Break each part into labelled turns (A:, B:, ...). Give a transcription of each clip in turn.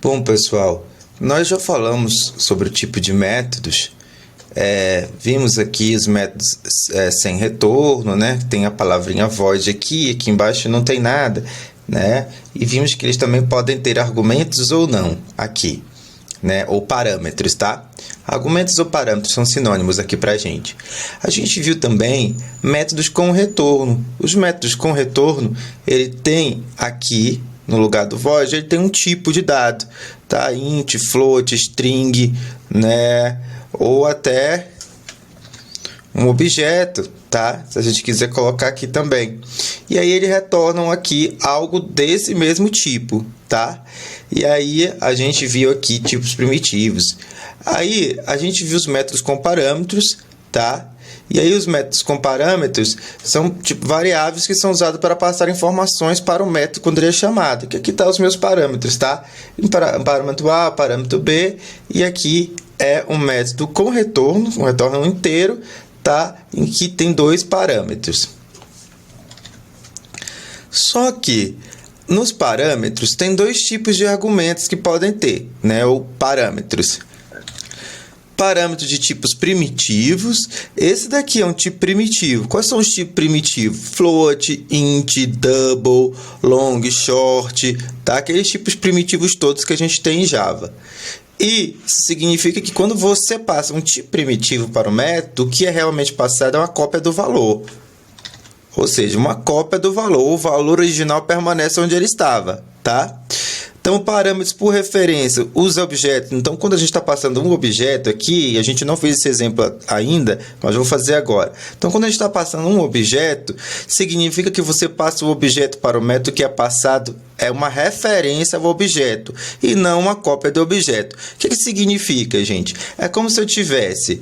A: Bom, pessoal, nós já falamos sobre o tipo de métodos. Vimos aqui os métodos sem retorno, né? Tem a palavrinha void aqui embaixo não tem nada, né? E vimos que eles também podem ter argumentos ou não aqui, né? Ou parâmetros, tá? Argumentos ou parâmetros são sinônimos aqui para a gente. A gente viu também métodos com retorno. Os métodos com retorno, ele tem aqui no lugar do void, ele tem um tipo de dado, tá? Int, float, string, né? Ou até um objeto, tá? Se a gente quiser colocar aqui também. E aí eles retornam aqui algo desse mesmo tipo, tá? E aí a gente viu aqui tipos primitivos. Aí a gente viu os métodos com parâmetros, tá? E aí os métodos com parâmetros são tipo variáveis que são usados para passar informações para o método quando ele é chamado. Que aqui tá os meus parâmetros, tá? Parâmetro A, parâmetro B, e aqui é um método com retorno, um retorno inteiro, tá? Em que tem dois parâmetros. Só que nos parâmetros tem dois tipos de argumentos que podem ter, né? Ou parâmetros. Parâmetros de tipos primitivos. Esse daqui é um tipo primitivo. Quais são os tipos primitivos? Float, int, double, long, short, tá? Aqueles tipos primitivos todos que a gente tem em Java. E isso significa que quando você passa um tipo primitivo para o método, o que é realmente passado é uma cópia do valor. Ou seja, uma cópia do valor. O valor original permanece onde ele estava, tá? Então, parâmetros por referência, os objetos. Então, quando a gente está passando um objeto aqui, a gente não fez esse exemplo ainda, mas eu vou fazer agora. Então, quando a gente está passando um objeto, significa que você passa o objeto para o método que é passado, é uma referência ao objeto, e não uma cópia do objeto. O que significa, gente? É como se eu tivesse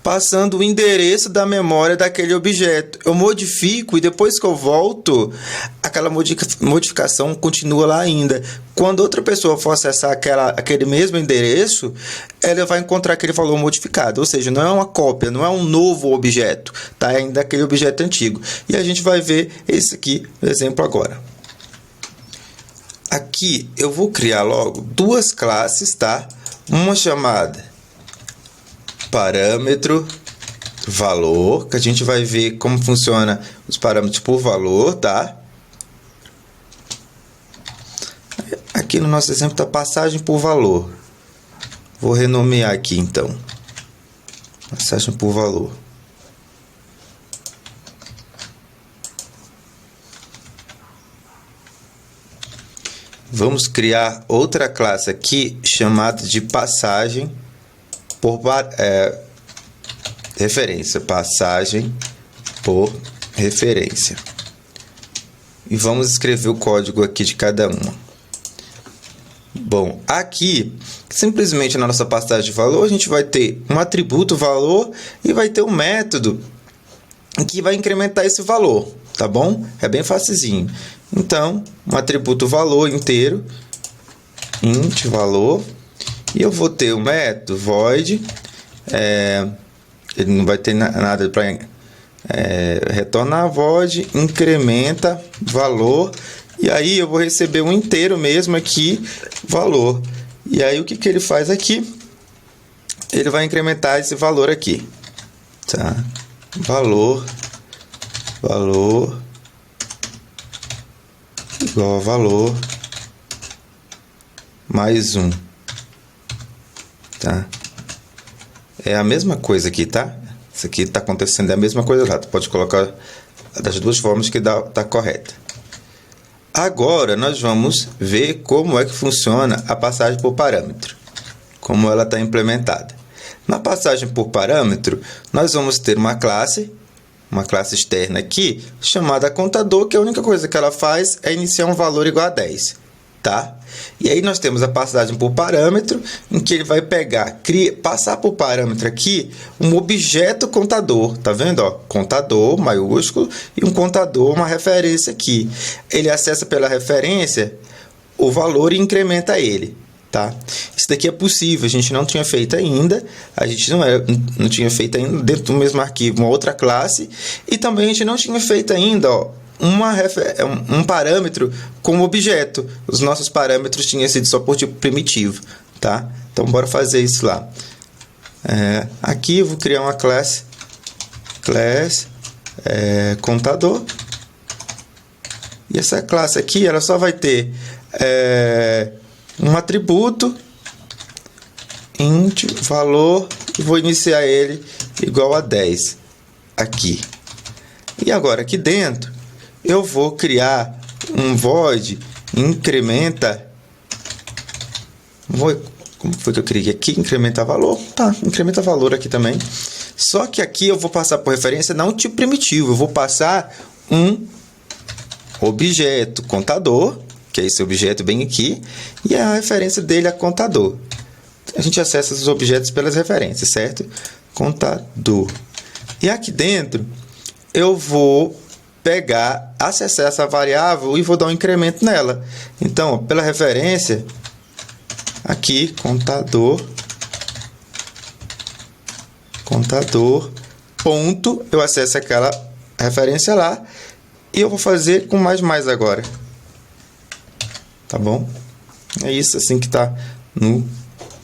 A: passando o endereço da memória daquele objeto. Eu modifico e depois que eu volto, aquela modificação continua lá ainda. Quando outra pessoa for acessar aquele mesmo endereço, ela vai encontrar aquele valor modificado. Ou seja, não é uma cópia, não é um novo objeto, tá? É ainda aquele objeto antigo. E a gente vai ver esse aqui, o exemplo agora. Aqui eu vou criar logo duas classes, tá? Uma chamada parâmetro valor, que a gente vai ver como funciona os parâmetros por valor, tá? Aqui no nosso exemplo está passagem por valor. Vou renomear aqui então. Passagem por valor. Vamos criar outra classe aqui chamada de passagem por referência, passagem por referência. E vamos escrever o código aqui de cada uma. Bom, aqui, simplesmente na nossa passagem de valor, a gente vai ter um atributo valor e vai ter um método que vai incrementar esse valor, tá bom? É bem facilzinho. Então, um atributo valor inteiro, int valor. E eu vou ter o método void, ele não vai ter nada para retornar void, incrementa valor, e aí eu vou receber um inteiro mesmo aqui, valor. E aí o que ele faz aqui? Ele vai incrementar esse valor aqui, tá? Valor igual a valor mais 1. Tá? É a mesma coisa aqui, tá? Isso aqui está acontecendo, é a mesma coisa lá. Tu pode colocar das duas formas que tá correta. Agora, nós vamos ver como é que funciona a passagem por parâmetro. Como ela está implementada. Na passagem por parâmetro, nós vamos ter uma classe externa aqui, chamada contador, que a única coisa que ela faz é iniciar um valor igual a 10. Tá? E aí nós temos a passagem por parâmetro, em que ele vai passar por parâmetro aqui um objeto contador, tá vendo? Ó, contador maiúsculo e um contador, uma referência aqui. Ele acessa pela referência o valor e incrementa ele, tá? Isso daqui é possível, a gente não tinha feito ainda, não tinha feito ainda dentro do mesmo arquivo uma outra classe, e também a gente não tinha feito ainda, ó, um parâmetro como objeto. Os nossos parâmetros tinham sido só por tipo primitivo, tá? Então, bora fazer isso lá. Aqui eu vou criar uma classe contador. E essa classe aqui, ela só vai ter um atributo int valor e vou iniciar ele igual a 10 aqui. E agora aqui dentro eu vou criar um void incrementa. Como foi que eu criei aqui? Incrementa valor. Tá, incrementa valor aqui também. Só que aqui eu vou passar por referência não um tipo primitivo, eu vou passar um objeto contador, que é esse objeto bem aqui, e a referência dele é contador. A gente acessa os objetos pelas referências, certo? Contador. E aqui dentro eu vou acessar essa variável e vou dar um incremento nela. Então, pela referência, aqui, contador, ponto, eu acesso aquela referência lá e eu vou fazer com mais agora. Tá bom? É isso assim que está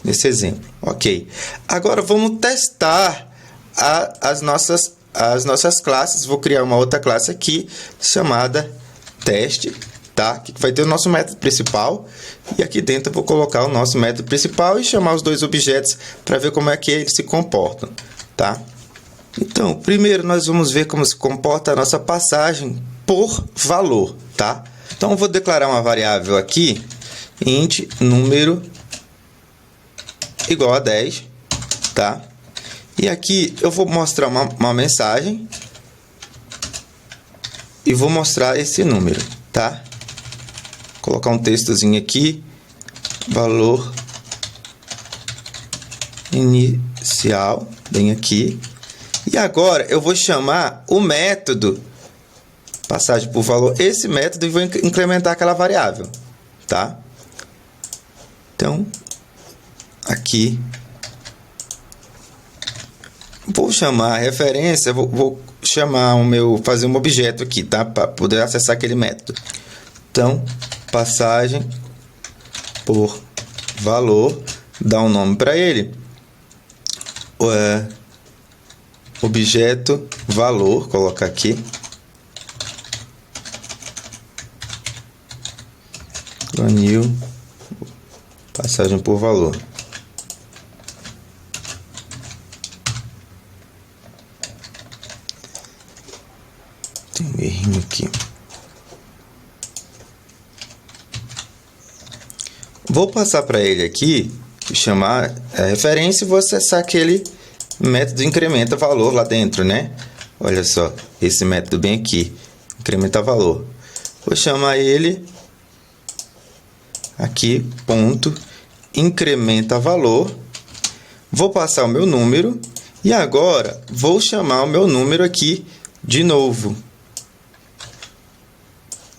A: nesse exemplo. Ok. Agora vamos testar as nossas classes. Vou criar uma outra classe aqui chamada teste, tá? Que vai ter o nosso método principal. E aqui dentro eu vou colocar o nosso método principal e chamar os dois objetos para ver como é que eles se comportam, tá? Então, primeiro nós vamos ver como se comporta a nossa passagem por valor, tá? Então, eu vou declarar uma variável aqui, int número igual a 10, tá? E aqui eu vou mostrar uma mensagem e vou mostrar esse número, tá? Vou colocar um textozinho aqui, valor inicial, bem aqui. E agora eu vou chamar o método passagem por valor, esse método, e vou incrementar aquela variável, tá? Então, aqui vou chamar a referência, vou chamar fazer um objeto aqui, tá? Para poder acessar aquele método. Então, passagem por valor, dá um nome para ele. Objeto valor, colocar aqui. New, passagem por valor. Tem um errinho aqui. Vou passar para ele aqui, chamar a referência e vou acessar aquele método incrementa valor lá dentro, né? Olha só, esse método bem aqui, incrementa valor. Vou chamar ele aqui, ponto, incrementa valor. Vou passar o meu número e agora vou chamar o meu número aqui de novo,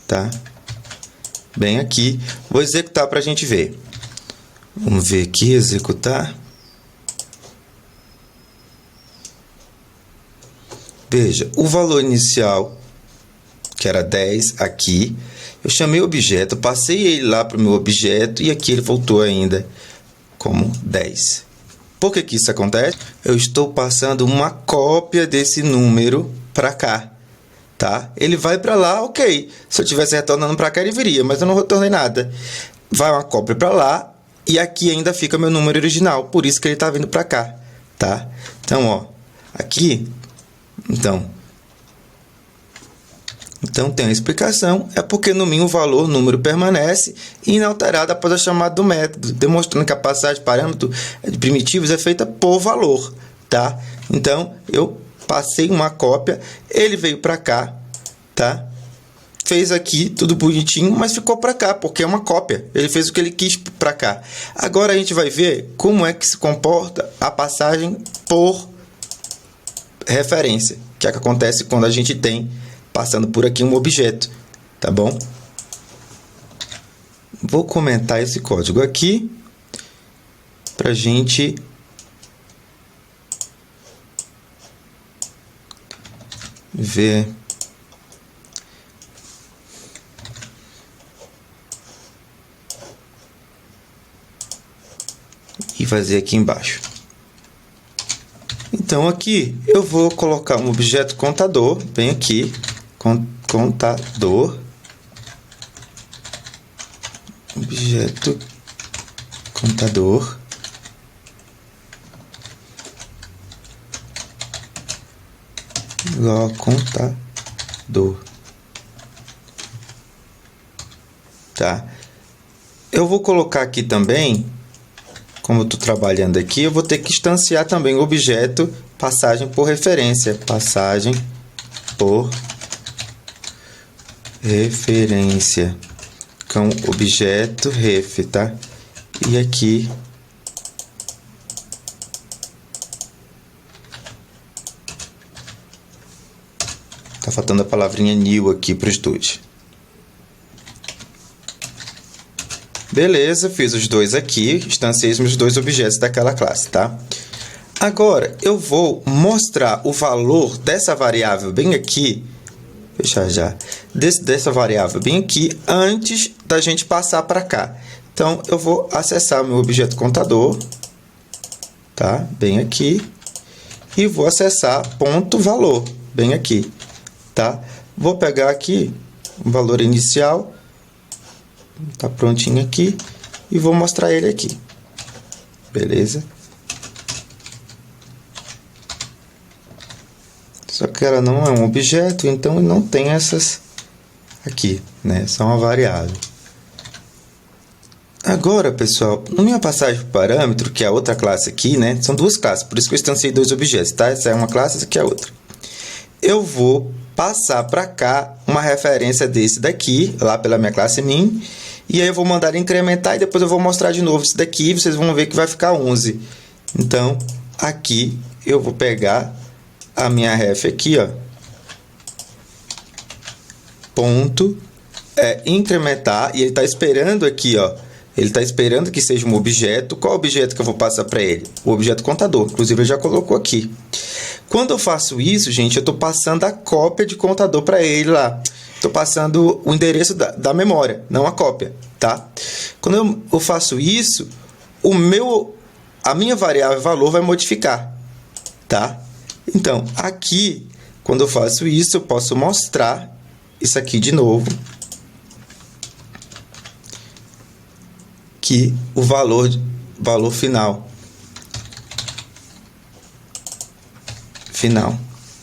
A: tá? Bem aqui, vou executar para a gente ver. Vamos ver aqui, executar. Veja, o valor inicial, que era 10 aqui, eu chamei o objeto, passei ele lá para o meu objeto e aqui ele voltou ainda como 10. Por que isso acontece? Eu estou passando uma cópia desse número para cá, tá? Ele vai para lá, ok. Se eu estivesse retornando para cá, ele viria, mas eu não retornei nada. Vai uma cópia para lá e aqui ainda fica meu número original, por isso que ele está vindo para cá, tá? Então, ó, aqui, então tem a explicação, é porque no mínimo o valor, o número permanece inalterado após a chamada do método, demonstrando que a passagem de parâmetro de primitivos é feita por valor, tá? Então, eu passei uma cópia, ele veio para cá, tá? Fez aqui tudo bonitinho, mas ficou para cá, porque é uma cópia. Ele fez o que ele quis para cá. Agora a gente vai ver como é que se comporta a passagem por referência, que é o que acontece quando a gente tem passando por aqui um objeto, tá bom? Vou comentar esse código aqui para a gente ver e fazer aqui embaixo. Então, aqui eu vou colocar um objeto contador, bem aqui, contador, objeto contador, igual a contador, tá? Eu vou colocar aqui também, como eu estou trabalhando aqui, eu vou ter que instanciar também o objeto passagem por referência. Passagem por referência com objeto ref, tá? E aqui tá faltando a palavrinha new aqui para os dois. Beleza, fiz os dois aqui, instanciei os dois objetos daquela classe, tá? Agora, eu vou mostrar o valor dessa variável bem aqui, fechar já, dessa variável bem aqui, antes da gente passar para cá. Então, eu vou acessar o meu objeto contador, tá? Bem aqui, e vou acessar ponto valor, bem aqui, tá? Vou pegar aqui o valor inicial, tá prontinho aqui, e vou mostrar ele aqui, beleza? Só que ela não é um objeto, então não tem essas aqui, né? Só uma variável. Agora, pessoal, na minha passagem por parâmetro, que é a outra classe aqui, né? São duas classes, por isso que eu instanciei dois objetos, tá? Essa é uma classe, essa aqui é a outra. Eu vou passar para cá uma referência desse daqui, lá pela minha classe min, e aí eu vou mandar ele incrementar e depois eu vou mostrar de novo isso daqui e vocês vão ver que vai ficar 11. Então, aqui eu vou pegar a minha ref aqui, ó, ponto, incrementar, e ele está esperando aqui, ó, ele está esperando que seja um objeto. Qual objeto que eu vou passar para ele? O objeto contador, inclusive ele já colocou aqui. Quando eu faço isso, gente, eu estou passando a cópia de contador para ele lá. Estou passando o endereço da memória, não a cópia, tá? Quando eu faço isso, a minha variável valor vai modificar, tá? Então, aqui, quando eu faço isso, eu posso mostrar isso aqui de novo, que o valor final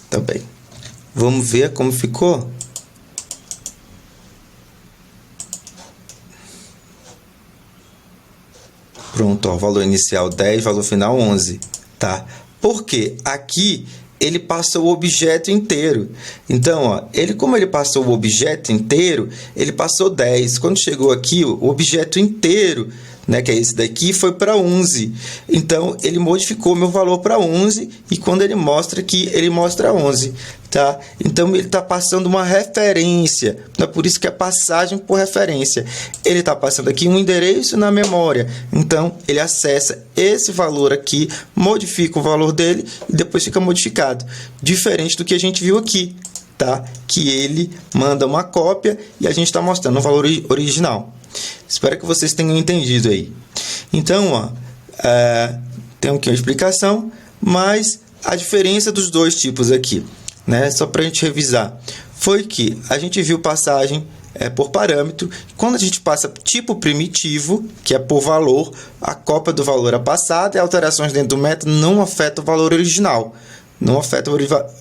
A: também. Vamos ver como ficou? Pronto, ó, valor inicial 10, valor final 11, tá? Porque aqui ele passou o objeto inteiro. Então, ó, como ele passou o objeto inteiro, ele passou 10. Quando chegou aqui, o objeto inteiro, né, que é esse daqui, foi para 11. Então, ele modificou meu valor para 11 e quando ele mostra aqui, ele mostra 11, tá? Então, ele está passando uma referência. É por isso que é passagem por referência. Ele está passando aqui um endereço na memória. Então, ele acessa esse valor aqui, modifica o valor dele e depois fica modificado. Diferente do que a gente viu aqui, tá? Que ele manda uma cópia e a gente está mostrando o valor original. Espero que vocês tenham entendido aí. Então, ó, tem aqui uma explicação, mas a diferença dos dois tipos aqui, né? Só para a gente revisar, foi que a gente viu passagem por parâmetro. Quando a gente passa tipo primitivo, que é por valor, a cópia do valor é passada e alterações dentro do método não afetam o valor original. Não afeta o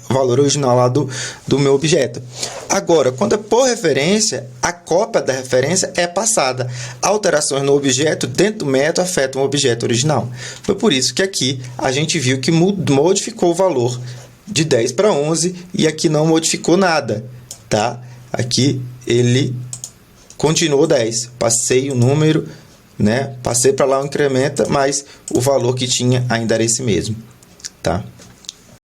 A: valor original lá do meu objeto. Agora, quando é por referência, a cópia da referência é passada. Alterações no objeto dentro do método afetam o objeto original. Foi por isso que aqui a gente viu que modificou o valor de 10 para 11 e aqui não modificou nada, tá? Aqui ele continuou 10. Passei o número, né? Passei para lá o incrementa, mas o valor que tinha ainda era esse mesmo, tá?